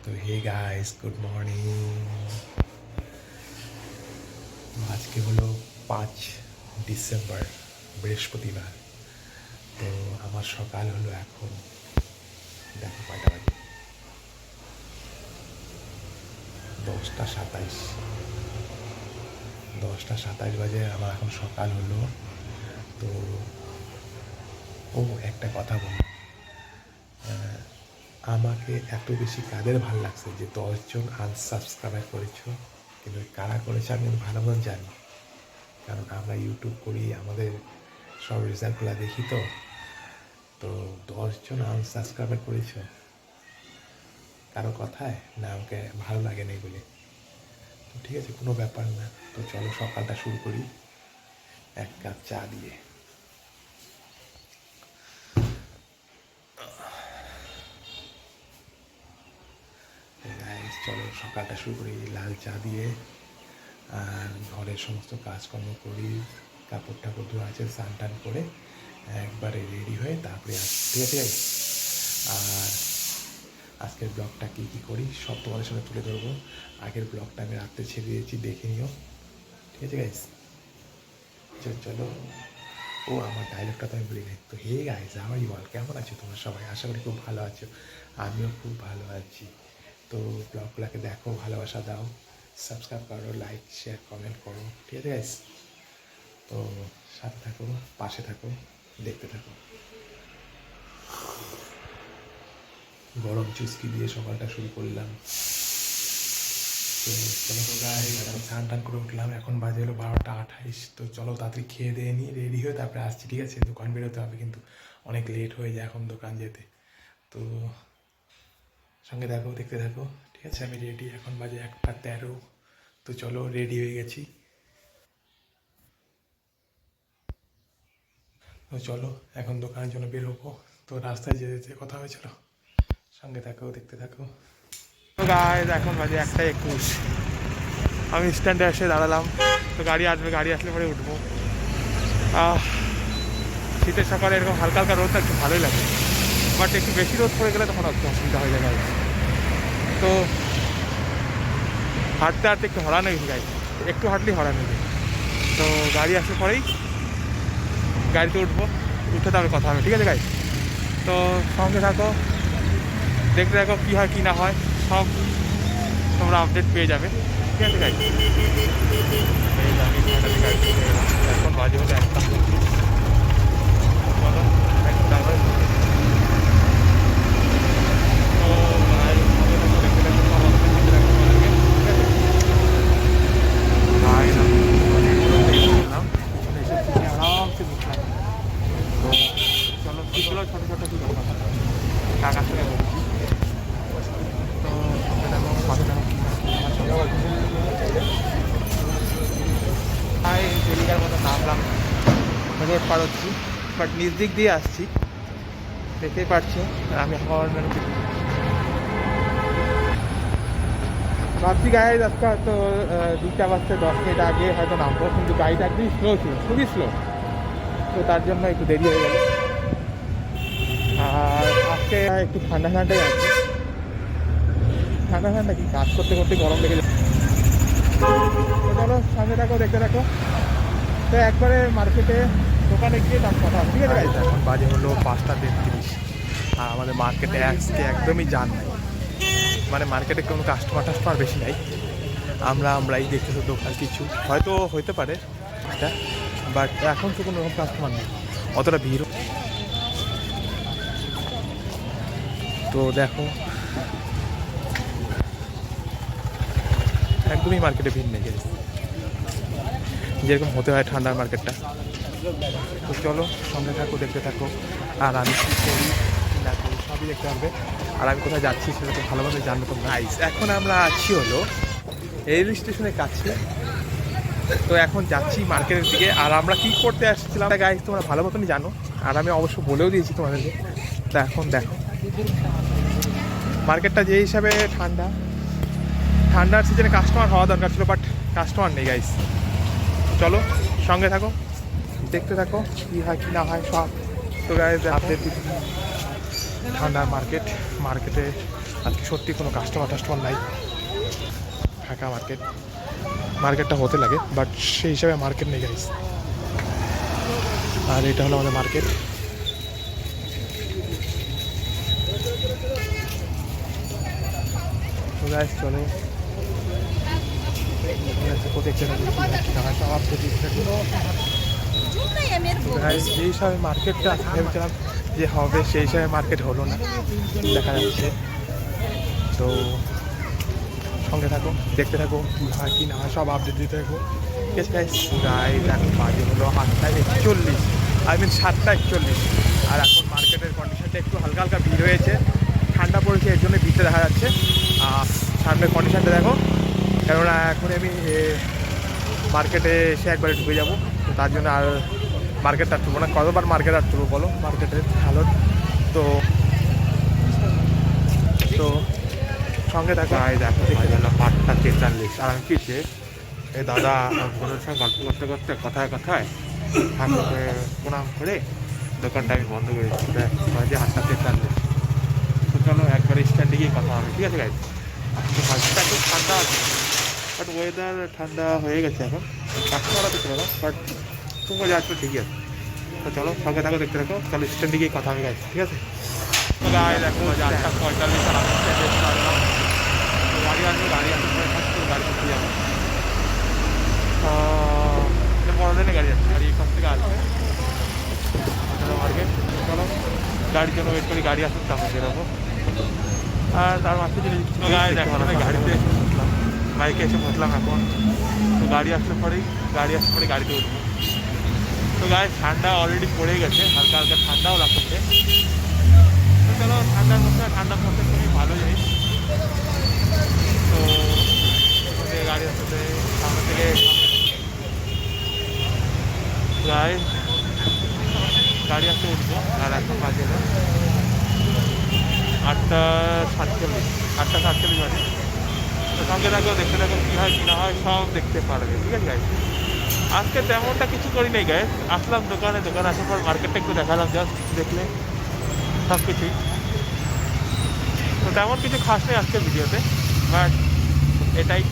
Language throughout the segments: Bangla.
তো হে গাইস, গুড মর্নিং। আজকে হলো 5 ডিসেম্বর, বৃহস্পতিবার। তো আমার সকাল হলো এখন, দেখো কয়টা বাজে, 10টা 27। 10টা 27 বাজে আমার এখন সকাল হলো। তো একটা কথা বলি, আমাকে এত বেশি কাদের ভাল লাগছে যে 10জন আনসাবস্ক্রাইব করেছো, কিন্তু কারা করেছে আমি ভালো মতন জানি, কারণ আমরা ইউটিউব করি, আমাদের সব রেজাল্টগুলো দেখি। তো তো 10জন আনসাবস্ক্রাইব করেছ কারো কথায়, না আমাকে ভালো লাগে নাই বলে? তো ঠিক আছে, কোনো ব্যাপার না। তো চলো সকালটা শুরু করি এক কাপ চা দিয়ে। চলো সকালটা শুরু করি লাল চা দিয়ে, আর ঘরের সমস্ত কাজকর্ম করি, কাপড় টাপড় ধোয়া আছে, স্নান টান করে একবারে রেডি হয়ে তারপরে আসছি, ঠিক আছে গাইস? আর আজকের ব্লগটা কী কী করি সব তোমাদের সাথে তুলে ধরবো। আগের ব্লগটা আমি রাত্রে ছেড়ে দিয়েছি, দেখে নিও, ঠিক আছে গাইস? চলো। আমার ডায়লগটা তো আমি বলি নাই। তো hey guys, how are you all, কেমন আছো তোমরা সবাই? আশা করি খুব ভালো আছো, আমিও খুব ভালো আছি। তো ব্লগগুলোকে দেখো, ভালোবাসা দাও, সাবস্ক্রাইব করো, লাইক শেয়ার কমেন্ট করো, ঠিক আছে গাইস? তো সাথে থাকো, পাশে থাকো, দেখতে থাকো। গরম চুস্কি দিয়ে সকালটা শুরু করলাম। তো চলো স্নান টান করে উঠলাম, এখন বাজে হলো 12টা 28। তো চলো তাড়াতাড়ি খেয়ে দিয়ে নিই, রেডি হয়ে তারপরে আসছি, ঠিক আছে? দোকান বেরোতে হবে, কিন্তু অনেক লেট হয়ে যায় এখন দোকান যেতে। তো সঙ্গে দেখো, দেখতে থাকো, ঠিক আছে? আমি রেডি, এখন বাজে 1টা 13। তো চলো, রেডি হয়ে গেছি। তো চলো এখন দোকানের জন্য বের হবো। তো রাস্তায় যেতে যেতে কথা হয়েছিল, সঙ্গে থাকো, দেখতে থাকো। তো গাইস, এখন বাজে 1টা 21। আমি স্ট্যান্ডে এসে দাঁড়ালাম। তো গাড়ি আসবে, গাড়ি আসলে পরে উঠবো। শীতের সকালে এরকম হালকা হালকা রোদটা একটু ভালোই লাগে, বাট একটু বেশি রোদ পড়ে গেলে তখন একটু অসুবিধা হয়ে যায় গাইস। তো হাঁটতে হাঁটতে একটু হরানো গেছি গাইস, একটু হাঁটলেই হরানো যায়। তো গাড়ি আসলে পরেই গাড়িতে উঠবো, উঠে তারপরে কথা হবে, ঠিক আছে গাইস? তো সঙ্গে থাকো, দেখতে থাকো, কী হয় কী না হয় সব তোমরা আপডেট পেয়ে যাবে, ঠিক আছে গাইস? এখন বাজে হলো 1টা। চলো শীতগুলো ছোটো ছোটো কী কথা কাকার সঙ্গে বলছি। তো পাশে দেখো ফেরিকার মতো নামলাম, রোড পার হচ্ছি, বাট নিজ দিক দিয়ে আসছি, দেখতেই পাচ্ছি। আমি এখন ভাবছি গাড়ি রাস্তা তো 2টা বাজতে 10 মিনিট আগে হয়তো নামবো, কিন্তু গাড়িটা একদমই স্লো ছিল, খুবই স্লো। তো তার জন্য একটু দেরি হয়ে গেল। আর আজকে একটু ঠান্ডা ঠান্ডাই আছে, ঠান্ডা ঠান্ডা কি, কাজ করতে করতে গরম লেগে যায়। তো চলো সঙ্গে থাকো, দেখতে থাকো। তো একবারে মার্কেটে দোকানে গিয়ে তার কথা, ঠিক আছে? এখন বাজে হলো 5টা 33, আর আমাদের মার্কেটে আজকে একদমই জান নাই, মানে মার্কেটে কোনো কাস্টমার বেশি নাই। আমরাই দেখতেছি, দোকান কিছু হয়তো হইতে পারে এটা, বাট এখন তো কোনো রকম কাস্টমার নেই, অতটা ভিড়। তো দেখো একদমই মার্কেটে ভিড় নেই, যেরকম হতে হয় ঠান্ডার মার্কেটটা। তো চলো সঙ্গে থাকো, দেখতে থাকো, আর আমি কী করি কী না করি সবই দেখতে পারবে। আর আমি কোথায় যাচ্ছি সেটা তো ভালোভাবে জানবো তো গাইস। এখন আমরা আছি হলো রেল স্টেশনের কাছে। তো এখন যাচ্ছি মার্কেটের দিকে। আর আমরা কী করতে আসছিলাম গাইস তোমরা ভালো মতনই জানো, আর আমি অবশ্য বলেও দিয়েছি তোমাদেরকে। তা এখন দেখো মার্কেটটা যে হিসাবে ঠান্ডার সিজনে কাস্টমার হওয়া দরকার ছিল, বাট কাস্টমার নেই গাইস। চলো সঙ্গে থাকো, দেখতে থাকো, কী হয় কী না হয় সব। তো গাইস আপডেট দিচ্ছি, ঠান্ডার মার্কেটে আজকে সত্যি কোনো কাস্টমার নাই, ফাঁকা মার্কেটটা হতে লাগে, বাট সেই হিসাবে মার্কেট নেই গাইস। আর এটা হলো আমাদের মার্কেট। তো গাইস চলো যেই হিসাবে মার্কেটটা ভেবেছিলাম যে হবে, সেই হিসাবে মার্কেট হলো না দেখা যাচ্ছে। তো সঙ্গে থাকো, দেখতে থাকো কী হয় কী না হয়, সব আপডেট দিতে থাকো, ঠিক আছে গাইস। গাইস এখন বাজে হলো 8:41, 7:41। আর এখন মার্কেটের কন্ডিশনটা একটু হালকা হালকা ভিড় হয়েছে, ঠান্ডা পড়েছে, এর জন্য ভিড়টা দেখা যাচ্ছে। সামনের কন্ডিশনটা দেখো, কেননা এখন আমি মার্কেটে এসে একবারে ঢুকে যাবো, তো তার জন্য আর মার্কেটটা তুলবো না। কতবার মার্কেট আর তুলবো বলো, মার্কেটের হালত। তো তো সঙ্গে দেখো, দেখো 8:43। আর আমি কিছে এই দাদা বোনের সঙ্গে গল্প করতে করতে কথায় কথায় ঠাকুরকে প্রণাম করে দোকানটা আমি বন্ধ করেছি। বাজে 8:43। তো চলো একবারে স্ট্যান্ডে গিয়ে কথা হবে, ঠিক আছে গাইজ। তো হালকা একটু ঠান্ডা আছে, বাট ওয়েদার ঠান্ডা হয়ে গেছে এখন, কাস্টমাররা দেখতে পাবো, বাট তুমি যাচ্ছ ঠিকই আছে। তো চলো সঙ্গে থাকো, দেখতে থাকো, চলো স্ট্যান্ডে গিয়ে কথা হবে গাইজ, ঠিক আছে। তো গাইজ এখন বাজে 8:45, আর আমি স্ট্যান্ডে এসে দাঁড়ালাম। গাড়ি আসবে, গাড়ি আসবে, গাড়ি করতে যাবো। বড়দিনে গাড়ি যাচ্ছে, গাড়ি এখান থেকে আসবে মার্কেট। চলো গাড়ির জন্য ওয়েট করি, গাড়ি আসুন তারপর বেরোবো। আর তার মাঝে যদি গাড়িতে বসলাম, বাইকে এসে বসলাম এখন। তো গাড়ি আসলে পরেই গাড়িতে উঠবো। তো গায়ে ঠান্ডা অলরেডি পড়ে গেছে, হালকা হালকা ঠান্ডাও লাগছে। তো চলো ঠান্ডার মধ্যে খুবই ভালো জিনিস। তো গাড়ি আসতে সামনে থেকে গাড়ি আসতে উঠবো। আর এখন বাজে 8:47, 8:47 বাজে। তো সঙ্গে থাকো, দেখতে থাকো কী হয় কী না হয় সব দেখতে পারবে, ঠিক আছে গাইজ। আজকে তেমনটা কিছু করি নাই গাইজ, আসলাম দোকানে আসার পর মার্কেটটা একটু দেখালাম, জাস্ট দেখলে সব কিছুই। তো তেমন কিছু খাস নেই আজকের ভিডিওতে, বাট এটাই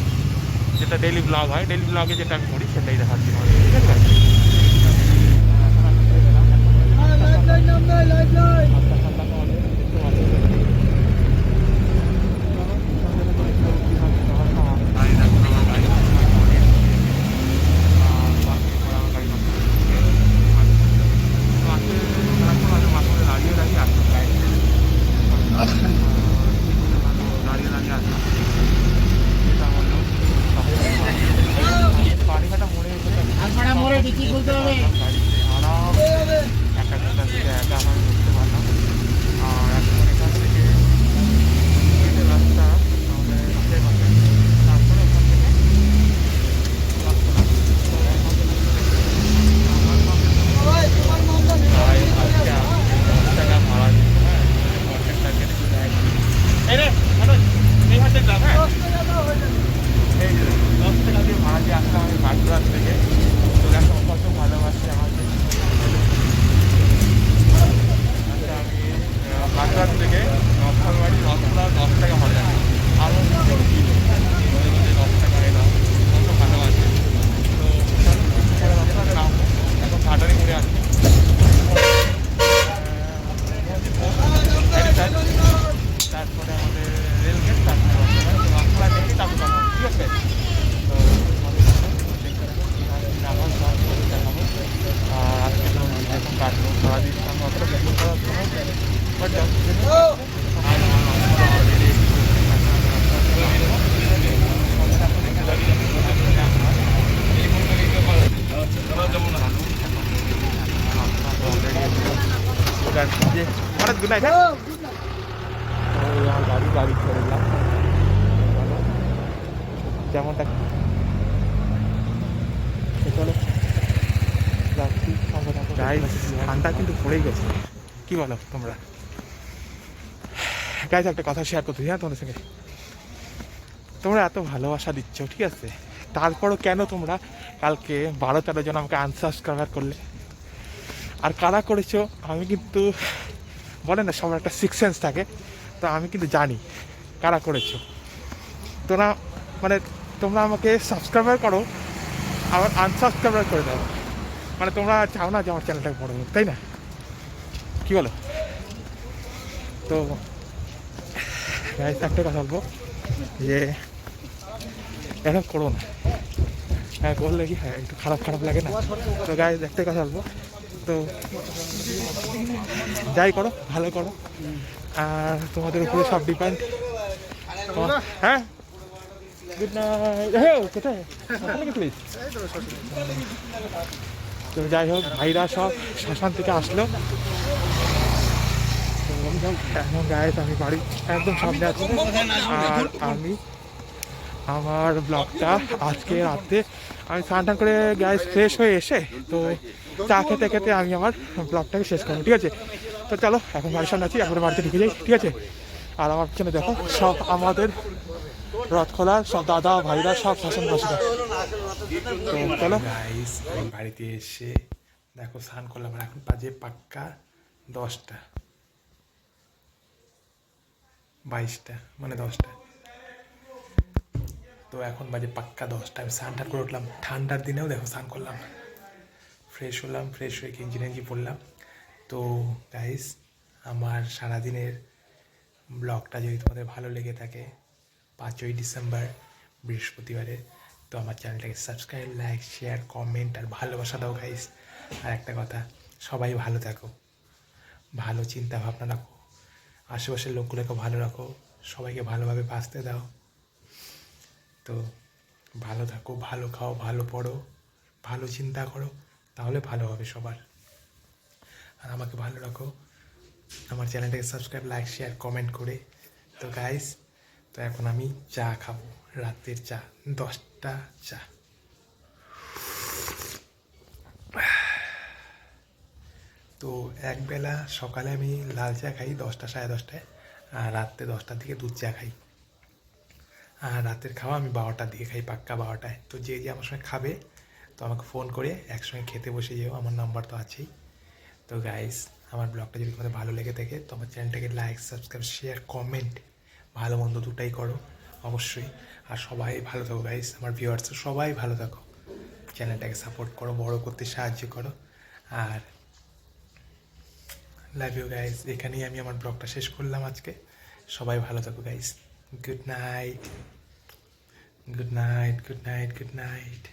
যেটা ডেইলি ব্লগ হয়, ডেইলি ব্লগে যেটা আমি করি সেটাই দেখাচ্ছি, ঠিক আছে গাইজ। মোড়ে বিক্রি করতে হবে। Good night. गाड़ी ছেড়ে দিলাম যেমনটা। চলো যাচ্ছি, ঠান্ডা কিন্তু পড়েই গেছে, কি বলো তোমরা গাইজ? একটা কথা শেয়ার করতে হ্যাঁ তোমাদের সঙ্গে, তোমরা এত ভালোবাসা দিচ্ছ, ঠিক আছে, তারপরও কেন তোমরা কালকে 12-13 জন আমাকে আনসাবস্ক্রাইব করলে? আর কারা করেছো আমি কিন্তু বলে না, সবার একটা সিক্স সেন্স থাকে, তো আমি কিন্তু জানি কারা করেছো। তোমরা মানে তোমরা আমাকে সাবস্ক্রাইবার করো, আবার আনসাবস্ক্রাইবার করে দাও, মানে তোমরা চাও না যে আমার চ্যানেলটাকে বড় হোক, তাই না? কী বলো? তো গাইস একটা কথা বলবো যে এখন করো না, হ্যাঁ করলে কি হ্যাঁ একটু খারাপ খারাপ লাগে না? তো গাইস একটা কথা বলবো, তো যাই করো ভালো করো, আর তোমাদের উপরে সব ডিপেন্ড। হ্যাঁ গুড নাইট। হ্যাঁ কোথায় প্লিজ। তো যাই হোক ভাইরা সব শ্মশান থেকে আসলো, তো এখন গাইস আমি বাড়ি একদম সামনে আছি, আর আমি আমার ব্লগটা আজকে রাতে আমি স্নান টান করে গাইস ফ্রেশ হয়ে এসে তো চা খেতে খেতে আমি আমার ব্লগটাকে শেষ করবো, ঠিক আছে? তো চলো এখন বাড়ির সামনে আছি, একবারে বাড়িতে ঢুকে যাই, ঠিক আছে? আর আমার পিছনে দেখো সব আমাদের রথ খোলার সব দাদা ভাইরা সব শাসন বসে, তো চলো। গাইস আমি বাড়িতে এসে দেখো স্নান করলাম, আর এখন বাজে পাক্কা 10টা 22টা মানে 10টা। তো এখন বাজে পাক্কা 10টা, আমি স্নান টান করে উঠলাম, ঠান্ডার দিনেও দেখো স্নান করলাম, ফ্রেশ হলাম, ফ্রেশ হয়ে গেঞ্জি টেঞ্জি পরলাম। তো গাইস আমার সারাদিনের ব্লগটা যদি তোমাদের ভালো লেগে থাকে 5ই ডিসেম্বর বৃহস্পতিবারে, তো আমার চ্যানেলটাকে সাবস্ক্রাইব, লাইক, শেয়ার, কমেন্ট আর ভালোবাসা দাও গাইস। আর একটা কথা, সবাই ভালো থাকো, ভালো চিন্তা ভাবনা রাখো, আশেপাশের লোকগুলোকে ভালো রাখো, সবাইকে ভালোভাবে বাঁচতে দাও। তো ভালো থাকো, ভালো খাও, ভালো পড়ো, ভালো চিন্তা করো, তাহলে ভালো হবে সবার। আর আমাকে ভালো রাখো, আমার চ্যানেলটাকে সাবস্ক্রাইব, লাইক, শেয়ার, কমেন্ট করে। তো গাইস তো এখন আমি চা খাবো, রাতের চা, 10টা চা। তো একবেলা সকালে আমি লাল চা খাই 10টা সাড়ে 10টায়, আর রাত্রে 10টার দিকে দুধ চা খাই, আর রাতের খাওয়া আমি 12টার দিকে খাই, পাক্কা 12টায়। তো যে যে আমার সঙ্গে খাবে তো আমাকে ফোন করে একসঙ্গে খেতে বসে যেও, আমার নাম্বার তো আছেই। তো গাইস আমার ব্লগটা যদি তোমাদের ভালো লেগে থাকে তো আমার চ্যানেলটাকে লাইক, সাবস্ক্রাইব, শেয়ার, কমেন্ট, ভালো মন্দ দুটাই করো অবশ্যই। আর সবাই ভালো থাকো গাইস, আমার ভিউয়ার্স সবাই ভালো থাকো, চ্যানেলটাকে সাপোর্ট করো, বড় করতে সাহায্য করো। আর লাভ ইউ গাইস, এখানেই আমি আমার ব্লগটা শেষ করলাম আজকে। সবাই ভালো থাকো guys, good night, good night, good night, good night.